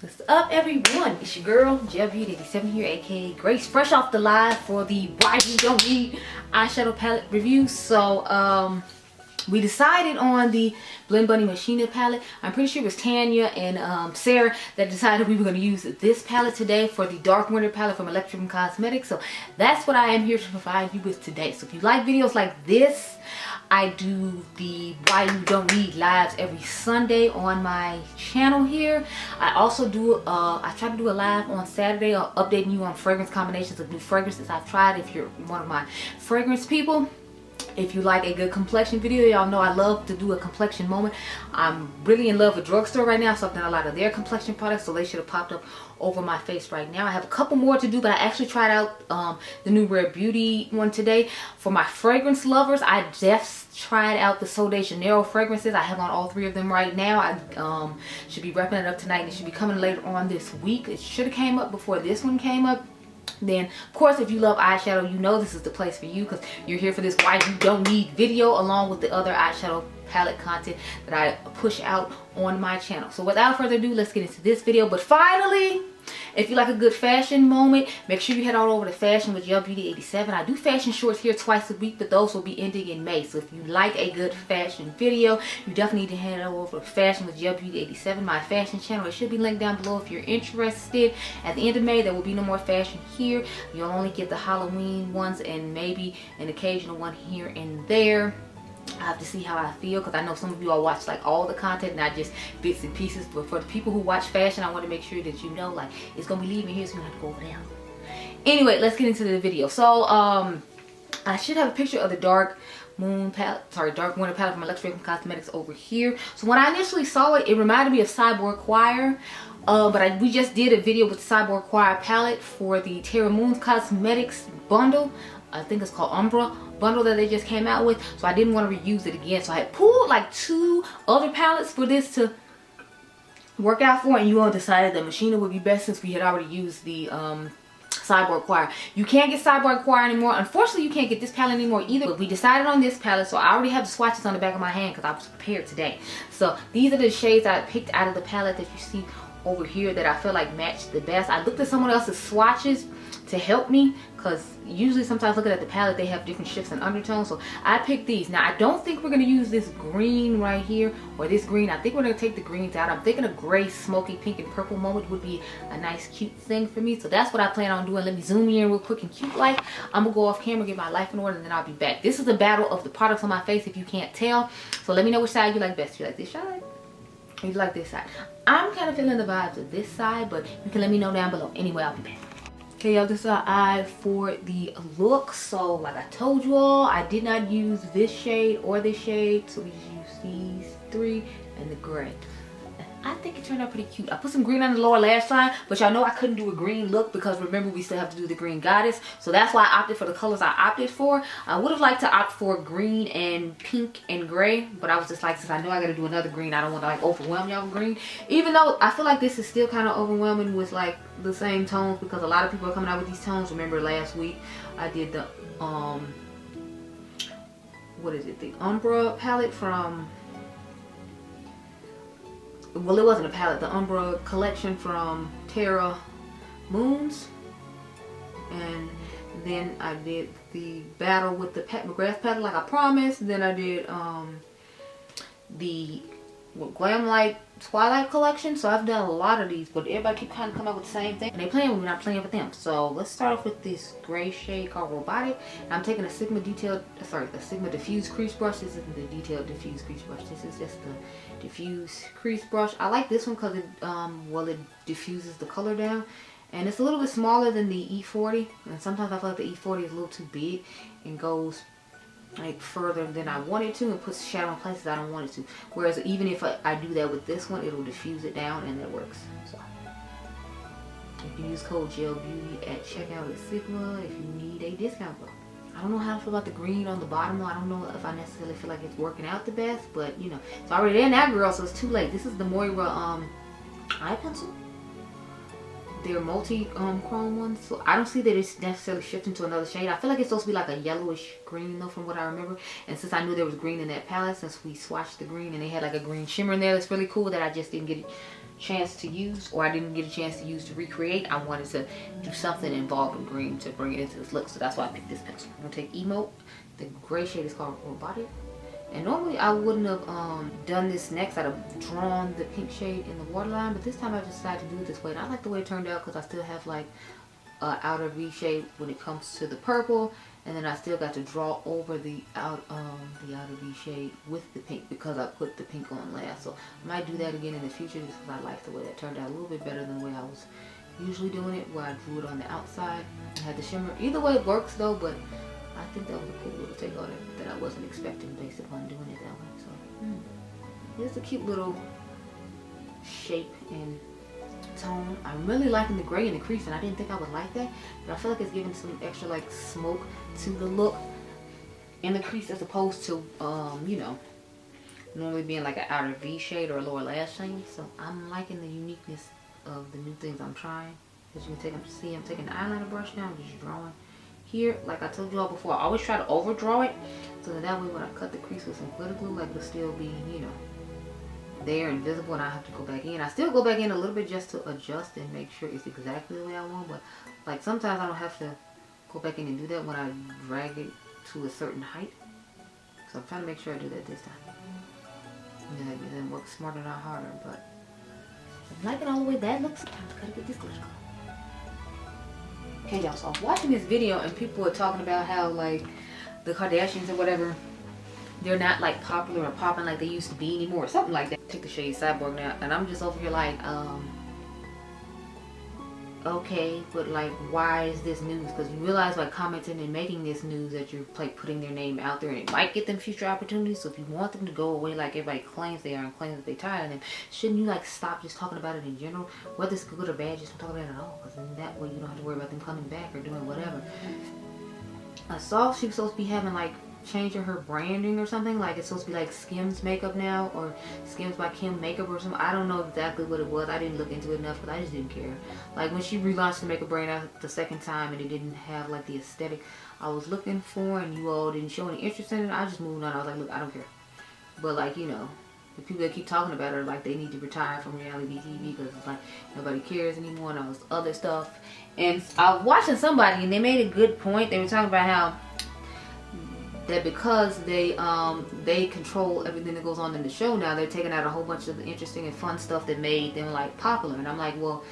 What's up, everyone? It's your girl Gelbeauty 87 here, aka Grace, fresh off the live for the Why You Don't Need eyeshadow palette review. So we decided on the Blend Bunny Machina palette. I'm pretty sure it was Tanya and Sarah that decided we were going to use this palette today for the Dark Winter palette from Electrum Cosmetics. So that's what I am here to provide you with today. So if you like videos like this, I do the Why You Don't Need lives every Sunday on my channel here. I also do, I try to do a live on Saturday updating you on fragrance combinations of new fragrances I've tried if you're one of my fragrance people. If you like a good complexion video, y'all know I love to do a complexion moment. I'm really in love with Drugstore right now, so I've done a lot of their complexion products, so they should have popped up over my face right now. I have a couple more to do, but I actually tried out the new Rare Beauty one today. For my fragrance lovers, I just tried out the Sol de Janeiro fragrances. I have on all three of them right now. I should be wrapping it up tonight, and it should be coming later on this week. It should have came up before this one came up. Then, of course, if you love eyeshadow, you know this is the place for you because you're here for this Why You Don't Need video along with the other eyeshadow palette content that I push out on my channel. So without further ado, let's get into this video. But finally, if you like a good fashion moment, make sure you head on over to Fashion with Gelbeauty 87. I do fashion shorts here twice a week, but those will be ending in May. So if you like a good fashion video, you definitely need to head over to Fashion with Gelbeauty 87, my fashion channel. It should be linked down below if you're interested. At the end of May, there will be no more fashion here. You'll only get the Halloween ones and maybe an occasional one here and there. I have to see how I feel because I know some of you all watch like all the content, not just bits and pieces. But for the people who watch fashion, I want to make sure that you know like it's gonna be leaving here, so you don't have to go over there. Anyway, let's get into the video. So I should have a picture of the Dark Winter palette from Electrum Cosmetics over here. So when I initially saw it, it reminded me of Cyborg Choir. But we just did a video with the Cyborg Choir palette for the Terra Moon Cosmetics bundle. I think it's called Umbra bundle that they just came out with. So I didn't want to reuse it again. So I had pulled like 2 other palettes for this to work out for. And you all decided that Machina would be best since we had already used the Cyborg Choir. You can't get Cyborg Choir anymore. Unfortunately, you can't get this palette anymore either. But we decided on this palette. So I already have the swatches on the back of my hand because I was prepared today. So these are the shades I picked out of the palette that you see over here that I feel like match the best. I looked at someone else's swatches to help me because usually sometimes looking at the palette they have different shifts and undertones. So I picked these. Now I don't think we're going to use this green right here or this green. I think we're going to take the greens out. I'm thinking a gray, smoky, pink, and purple moment would be a nice cute thing for me. So that's what I plan on doing. Let me zoom in real quick and cute like. I'm going to go off camera, get my life in order, and then I'll be back. This is a battle of the products on my face if you can't tell. So let me know which side you like best. You like this side? Or you like this side? I'm kind of feeling the vibes of this side, but you can let me know down below. Anyway, I'll be back. Okay, y'all, this is our eye for the look. So like I told you all, I did not use this shade or this shade, so we just used these 3 and the gray. I think it turned out pretty cute. I put some green on the lower lash line, but y'all know I couldn't do a green look because remember we still have to do the green goddess. So that's why I opted for the colors I opted for. I would have liked to opt for green and pink and gray, but I was just like, since I know I gotta do another green, I don't want to like overwhelm y'all with green. Even though I feel like this is still kind of overwhelming with like the same tones because a lot of people are coming out with these tones. Remember last week I did the what is it, the Umbra palette from, well, it wasn't a palette, the Umbra collection from Terra Moons, and then I did the battle with the McGrath palette like I promised. Then I did the Glam Light Twilight collection. So I've done a lot of these, but everybody keep kind of coming up with the same thing, and they playing with me, not playing with them. So let's start off with this gray shade called Robotic. I'm taking a Sigma Diffuse Crease Brush. This isn't the detailed diffuse crease brush. This is just the diffuse crease brush. I like this one because it it diffuses the color down, and it's a little bit smaller than the E40. And sometimes I feel like the E40 is a little too big and goes like further than I want it to and puts shadow in places I don't want it to. Whereas even if I do that with this one, it'll diffuse it down and it works. So you can use code Gelbeauty at checkout at Sigma if you need a discount code. I don't know how I feel about the green on the bottom though. I don't know if I necessarily feel like it's working out the best, but you know, it's already there now, girl, so it's too late. This is the Moira eye pencil. They're multi-chrome ones, so I don't see that it's necessarily shifting to another shade. I feel like it's supposed to be like a yellowish green though from what I remember, and since I knew there was green in that palette, since we swatched the green and they had like a green shimmer in there, that's really cool that I just didn't get it chance to use, or I didn't get a chance to use to recreate. I wanted to do something involving green to bring it into this look, so that's why I picked this pencil. I'm gonna take Emote. The gray shade is called Robotic. And normally I wouldn't have done this next. I'd have drawn the pink shade in the waterline, but this time I decided to do it this way. And I like the way it turned out because I still have like outer V shade when it comes to the purple, and then I still got to draw over the outer V shade with the pink because I put the pink on last. So I might do that again in the future just because I like the way that turned out a little bit better than the way I was usually doing it, where I drew it on the outside and had the shimmer. Either way it works though, but I think that was a cool little take on it that I wasn't expecting based upon doing it that way. So it's a cute little shape and tone. I'm really liking the gray in the crease, and I didn't think I would like that, but I feel like it's giving some extra like smoke to the look in the crease as opposed to you know, normally being like an outer V shade or a lower lash shade. So I'm liking the uniqueness of the new things I'm trying. As you can see, I'm taking the eyeliner brush now. I'm just drawing here, like I told you all before, I always try to overdraw it so that way when I cut the crease with some glitter glue, like it'll still be, you know, there and visible, and I have to go back in. I still go back in a little bit just to adjust and make sure it's exactly the way I want, but like sometimes I don't have to go back in and do that when I drag it to a certain height. So I'm trying to make sure I do that this time. And then work smarter, not harder, but I'm liking all the way that looks. Time to gotta get this glitter glue. Okay y'all, so I was watching this video and people were talking about how like the Kardashians or whatever, they're not like popular or popping like they used to be anymore, or something like that. Take the shade Cyborg now, and I'm just over here like, okay, but like why is this news? Because you realize by commenting and making this news that you're like putting their name out there and it might get them future opportunities. So if you want them to go away like everybody claims they are and claims that they're tired of them, shouldn't you like stop just talking about it in general? Whether it's good or bad, just don't talk about it at all, because then that way you don't have to worry about them coming back or doing whatever. I saw she was supposed to be having like changing her branding or something, like it's supposed to be like Skims makeup now, or Skims by Kim makeup or something. I don't know exactly what it was. I didn't look into it enough because I just didn't care. Like when she relaunched the makeup brand out the second time and it didn't have like the aesthetic I was looking for, and you all didn't show any interest in it, I just moved on. I was like, look, I don't care. But like, you know, the people that keep talking about her like they need to retire from reality TV because it's like nobody cares anymore and all this other stuff. And I was watching somebody and they made a good point. They were talking about how that because they control everything that goes on in the show now, they're taking out a whole bunch of the interesting and fun stuff that made them like popular. And I'm like, well,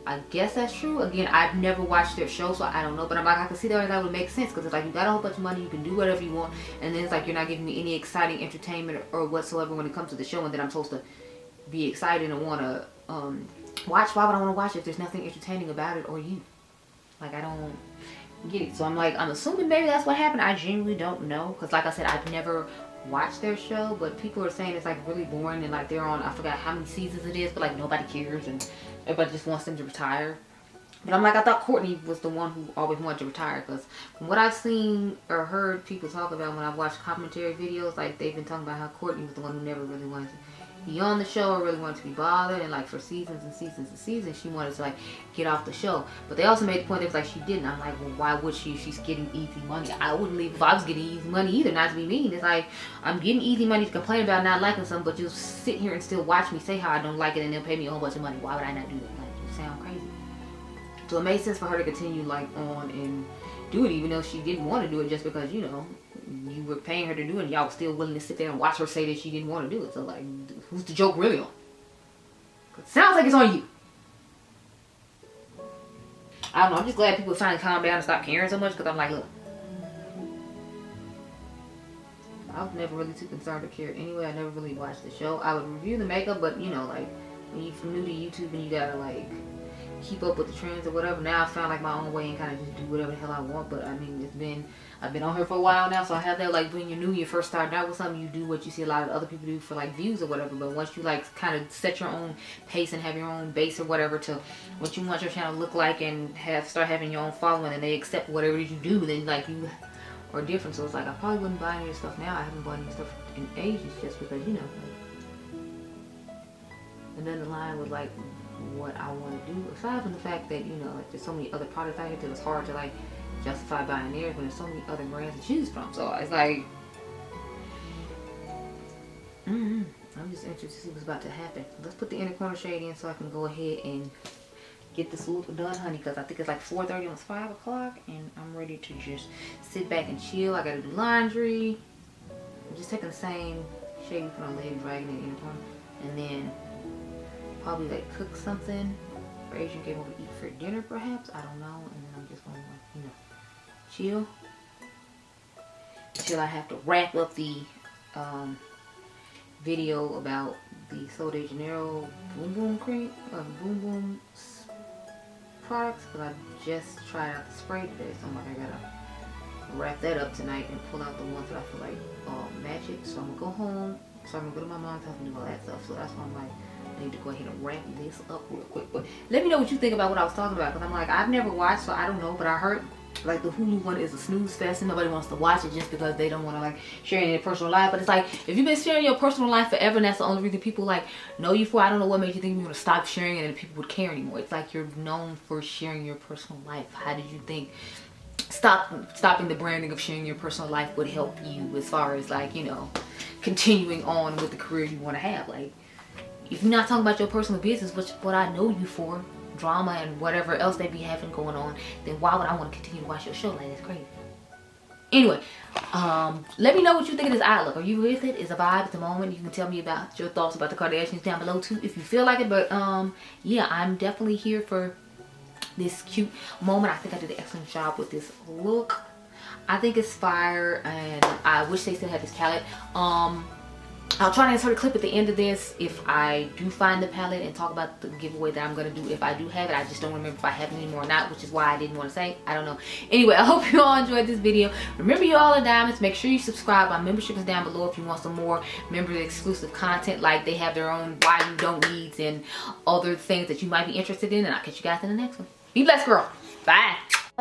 I guess that's true. Again, I've never watched their show, so I don't know, but I'm like, I can see that that would make sense, because it's like you got a whole bunch of money, you can do whatever you want, and then it's like you're not giving me any exciting entertainment or whatsoever when it comes to the show, and then I'm supposed to be excited and want to watch. Why would I want to watch if there's nothing entertaining about it or you? Like, I don't get it. So I'm like, I'm assuming maybe that's what happened. I genuinely don't know, because like I said, I've never watched their show, but people are saying it's like really boring, and like they're on, I forgot how many seasons it is, but like nobody cares and everybody just wants them to retire. But I'm like, I thought Courtney was the one who always wanted to retire, because from what I've seen or heard people talk about when I've watched commentary videos, like they've been talking about how Courtney was the one who never really wanted to be on the show or really wanted to be bothered, and like for seasons and seasons and seasons she wanted to like get off the show. But they also made the point that was like she didn't. I'm like, well, why would she if she's getting easy money? I wouldn't leave if I was getting easy money either, not to be mean. It's like, I'm getting easy money to complain about not liking something, but you'll sit here and still watch me say how I don't like it and they'll pay me a whole bunch of money. Why would I not do that? Like, you sound crazy. So it made sense for her to continue like on and do it, even though she didn't want to do it, just because, you know, you were paying her to do it and y'all were still willing to sit there and watch her say that she didn't want to do it. So like, who's the joke really on? It sounds like it's on you. I don't know, I'm just glad people finally calm down and stop caring so much, because I'm like, look, I was never really too concerned or cared anyway. I never really watched the show. I would review the makeup, but you know, like when you're new to YouTube and you gotta like keep up with the trends or whatever, now I found like my own way and kind of just do whatever the hell I want. But I mean, I've been on here for a while now, so I have that, like when you're new, you first starting out with something, you do what you see a lot of other people do for like views or whatever. But once you like kind of set your own pace and have your own base or whatever to what you want your channel to look like, and start having your own following, and they accept whatever it is you do, then like you are different. So it's like I probably wouldn't buy any of this stuff now. I haven't bought any stuff in ages, just because, you know, like, and then the line with like what I want to do, aside from the fact that, you know, like there's so many other products out here that it's hard to like justify buying theirs when there's so many other brands to choose from. So it's like, I I'm just interested to see what's about to happen. Let's put the inner corner shade in so I can go ahead and get this look done, honey, because I think it's like 4:30, almost 5 o'clock, and I'm ready to just sit back and chill. I gotta do laundry. I'm just taking the same shade we put on Lady Dragon in the inner corner, and then probably like cook something for Adriangameover to eat for dinner, perhaps. I don't know. And then I'm just gonna, you know, chill until I have to wrap up the video about the Sol de Janeiro Boom Boom cream, Boom Boom products, because I just tried out the spray today, so I'm like, I gotta wrap that up tonight and pull out the ones that I feel like match it. So I'm gonna go home, so I'm gonna go to my mom's house and do all that stuff. So that's why I'm like, I need to go ahead and wrap this up real quick. But let me know what you think about what I was talking about, because I'm like, I've never watched, so I don't know, but I heard like the Hulu one is a snooze fest and nobody wants to watch it just because they don't want to like share any personal life. But it's like, if you've been sharing your personal life forever and that's the only reason people like know you for, I don't know what made you think you were going to stop sharing it and people would care anymore. It's like you're known for sharing your personal life. How did you think stopping the branding of sharing your personal life would help you as far as like, you know, continuing on with the career you want to have? Like, if you're not talking about your personal business, which what I know you for, drama and whatever else they be having going on, then why would I want to continue to watch your show? Like, that's crazy. Anyway, let me know what you think of this eye look. Are you with it? It's a vibe at the moment. You can tell me about your thoughts about the Kardashians down below too if you feel like it. But yeah, I'm definitely here for this cute moment. I think I did an excellent job with this look. I think it's fire, and I wish they still had this palette. I'll try to insert a clip at the end of this if I do find the palette and talk about the giveaway that I'm going to do if I do have it. I just don't remember if I have it anymore or not, which is why I didn't want to say. I don't know. Anyway, I hope you all enjoyed this video. Remember, you all are diamonds. Make sure you subscribe. My membership is down below if you want some more member exclusive content. Like, they have their own why you don't needs and other things that you might be interested in. And I'll catch you guys in the next one. Be blessed, girl. Bye.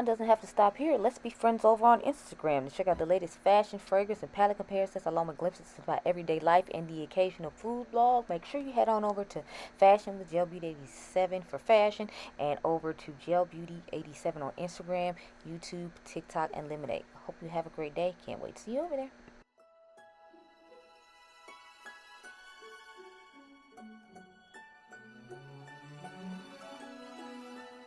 Doesn't have to stop here. Let's be friends over on Instagram to check out the latest fashion, fragrance, and palette comparisons along with glimpses of my everyday life and the occasional food blog. Make sure you head on over to Fashion with Gelbeauty 87 for fashion, and over to Gelbeauty 87 on Instagram, YouTube, TikTok, and Lemonade. Hope you have a great day. Can't wait to see you over there.